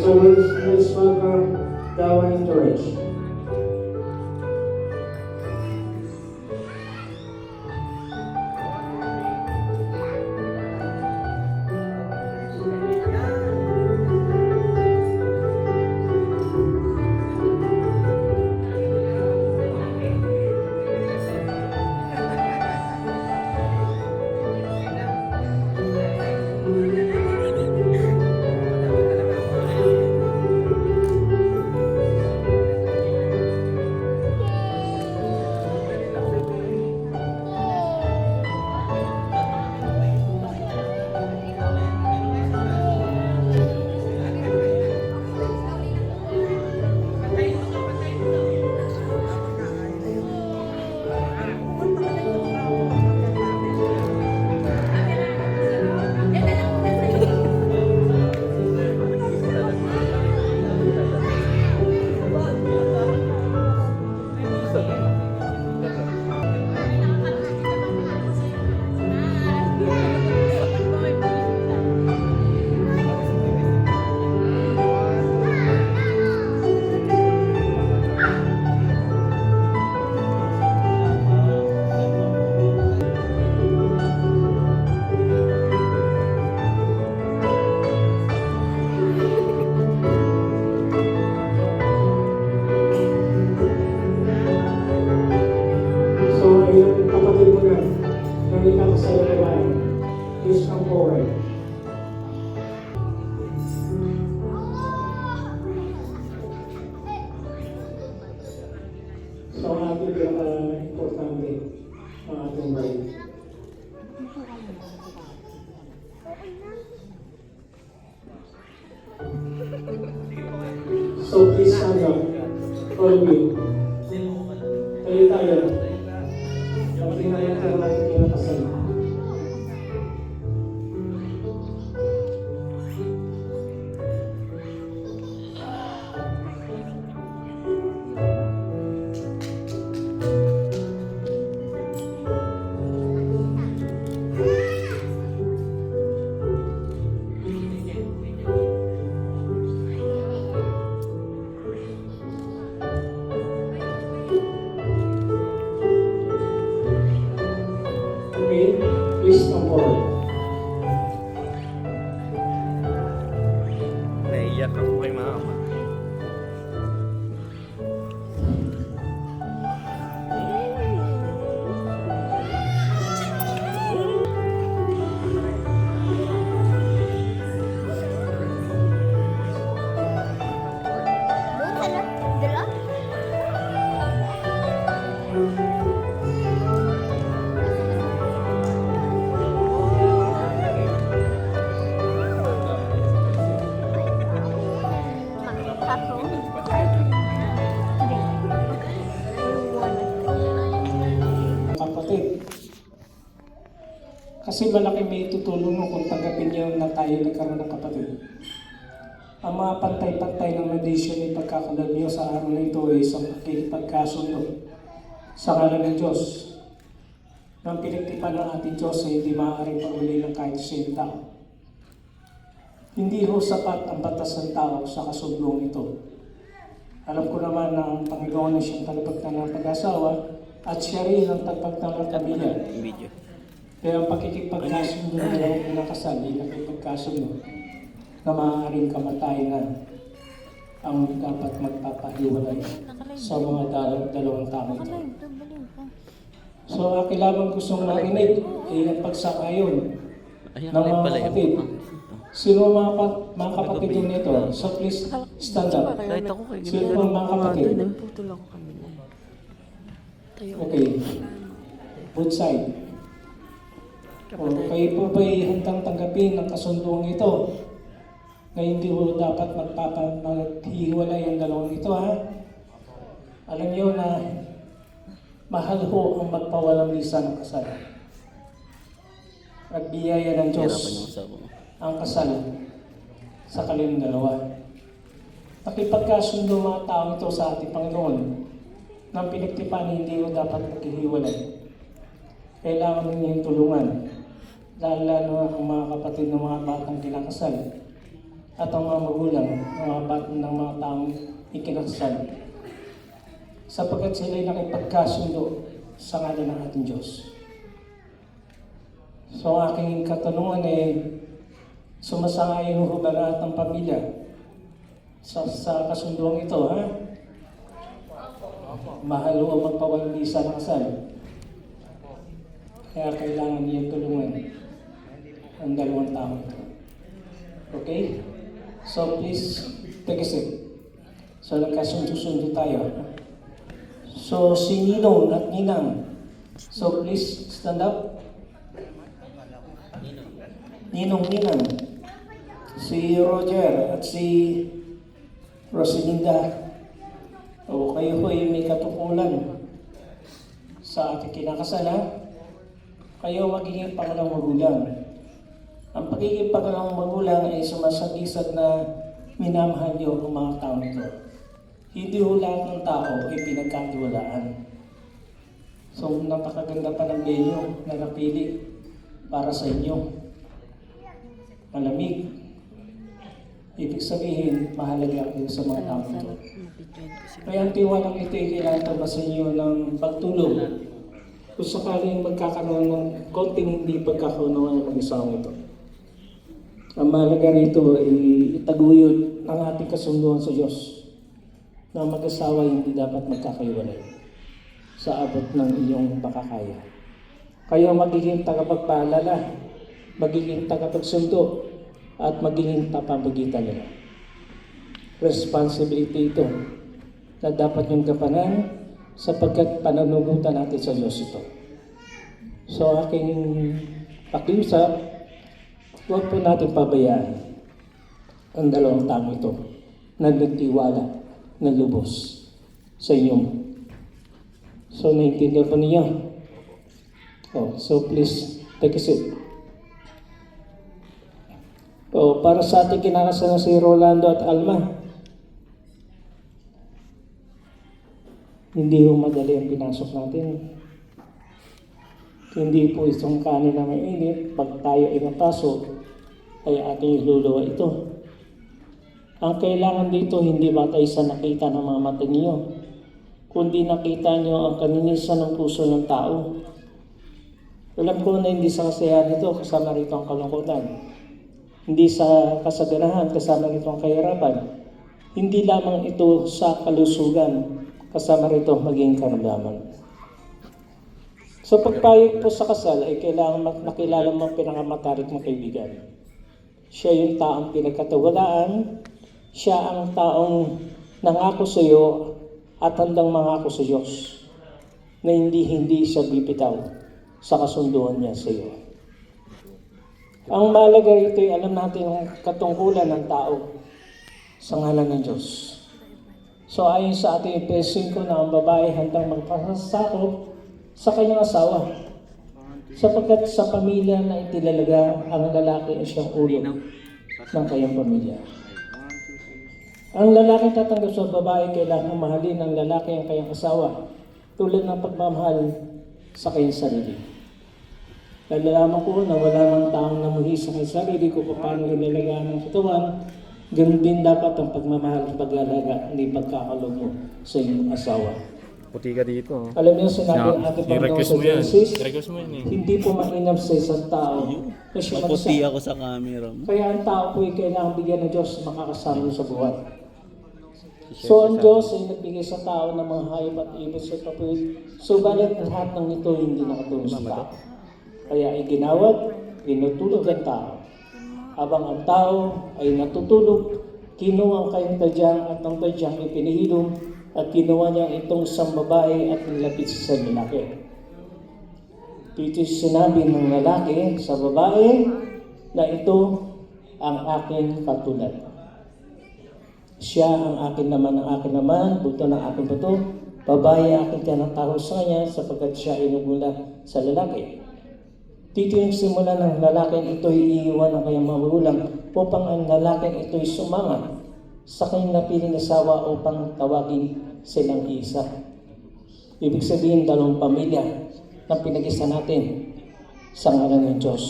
So let's welcome Dawa and Torres. So ayun, kapatid mo na, nandito ka sa lalabayan. Please come forward. So ating importante ang ating bride. So please stand up. All of you. Tayo. Kapatid na yan tayo natin kinakasal. Okay, please come forward. Naiyak ako kay mama. Kapatid, kasi malaki may tutulong mo kung tanggapin niyo na tayo nagkaroon ng kapatid. Ang mga pantay-pantay ng medisyon ay pagkakalam niyo sa araw na ito ay isang pakikipagkasundo sa ngalan ng Diyos. Nang pinagtipan ng ating Diyos ay hindi maaaring pauli ng kahit siyang tao. Hindi ho sapat ang batas ng tao sa kasundong ito. Alam ko naman na ang Panginoon ay siyang talapagtan ng pag-asawa at siya rin ang tagpagtan ng pamilya. Kaya ang pakikipagkasundo ng dalawang pinakasal ay nakipagkasundo na maaaring kamatay na ang dapat magpapahiwalay sa mga dalawang tao ito. So aking lamang gustong marinig ay ang pagsakayon ng mga kapatid. Sino mga kapatid din nito? So please stand up. Sino ang mga kapatid? Okay. Both side. O kayo po ba'y handang tanggapin ang kasunduang ito? Na hindi po dapat maghihiwalay ang dalawang ito, ha? Alam niyo na mahal ho ang magpawalang lisan ng kasal. Nagbiyaya ng Diyos ang kasal sa kanilang dalawa. Nakipagkasundo mga tao ito sa ating Panginoon nang pinagtipan hindi mo dapat maghihiwalay. Kailangan ninyong tulungan, lalo ang mga kapatid ng mga batang kinakasal. at ang mga magulang ng mga taong ikinasal, sapagkat sila'y nakipagkasundo sa ngalan ng ating Diyos. So ang aking katanungan sumasang-ayon ho ba lahat ng pamilya sa kasunduang ito, ha? Mahal o magpawalisa ng kasal. Kaya kailangan niyo tulungan ang dalawang tao ito. Okay? So please, take a seat. So nagkasundo-sundo tayo. So si Ninong at Ninang. So please stand up. Ninong. Si Roger at si Rosalinda. O kayo ho ay may katukulan sa ating kinakasal, ha? Kayo magiging pangalawang magulang. Ang pagiging pangalawang magulang ay sumasagisag na minamahal niyo ang mga tao nito. Hindi ho lahat ng tao ay pinagkatiwalaan. So napakaganda pa ng venue na napili para sa inyo. Malamig. Ibig sabihin, mahalaga kayo sa mga tao nito. Kaya ang tiwalang ito ay kailangan ba sa inyo ng pagtulong kung sakaling magkakaroon ng konting hindi pagkakaunawaan ng mag-isang ito. Ang mahalaga rito ay itaguyod ang ating kasunduan sa Diyos na mag-asawa hindi dapat magkakaiwalay sa abot ng iyong makakaya. Kayo magiging tagapagpaalala, magiging tagapagsundo, at magiging tapamagitan nila. Responsibility ito na dapat yung gampanan sapagkat pananunutan natin sa Diyos ito. So aking pakiusap, huwag po natin pabayaan ang dalawang tao ito na nagtiwala na lubos sa inyong. So naiintindihan po niyo? So please take a seat. Para sa ating kinakasalan si Rolando at Alma, hindi ho madali ang pinasok natin. Hindi po isang kanin na may init, pag tayo ay napasok, ay ating iluluwa ito. Ang kailangan dito, hindi batay sa nakita ng mga mata niyo, kundi nakita niyo ang kaninisan ng puso ng tao. Alam ko na hindi sa kasayahan nito, kasama rito ang kalungkutan. Hindi sa kasaganahan, kasama rito ang kahirapan. Hindi lamang ito sa kalusugan, kasama rito maging karamdaman. So pagpayag po sa kasal ay kailangan makilala mo ang pinakamatarik mong kaibigan. Siya yung taong pinagkatiwalaan, siya ang taong nangako sa iyo at handang mangako sa Diyos na hindi siya bibitaw sa kasunduan niya sa iyo. Ang mahalaga rito ay alam natin ang katungkulan ng tao sa ngalan ng Diyos. So ayon sa ating Efeso 5 na ang babae handang magpasakop sa kanyang asawa, sapagkat sa pamilya na itinalaga ang lalaki ay siyang ulo ng kanyang pamilya. Ang lalaki tatanggap sa babae kailangan mahalin ng lalaki ang kanyang asawa tulad ng pagmamahal sa kanyang sarili. Nalalaman ko na wala mang taong namuhi sa kanyang sarili kung paano nilalagaan ng katawan. Ganun din dapat ang pagmamahal at pag-alaga, hindi pagkakalog mo sa iyong asawa. Puti ka dito. Alam niyo, sinabi ng ating Panginoon sa Genesis, I-request mo yan. hindi po mainam sa isang tao na siya Maputi mag-isa. ako sa camera mo. Kaya ang tao po ay kailangang bigyan ng Diyos makakasama sa buhay. So ang Diyos ay nagbigay sa tao ng mga hayop at ibig sa kapulit. Subalit lahat ng ito hindi nakatulong sa tao. Kaya ay ginawad, tinutulog ang tao. Habang ang tao ay natutulog, kinuha ang kanyang tadyang at ang tadyang ay pinihilom at kinuha niya itong isang babae at nilapit sa lalaki. Dito sinabi ng lalaki sa babae na ito ang aking katulad. Siya ang akin naman, buto ng aking buto, babae aking tinatawag sa kanya sapagkat siya ay nagmula sa lalaki. Dito yung simula ng lalaking ito'y iiwan ng kanyang magulang upang ang lalaking ito'y sumama sa kanyang napiling asawa upang tawagin silang isa. Ibig sabihin, dalawang pamilya na pinag-isa natin sa ngalan ng Diyos.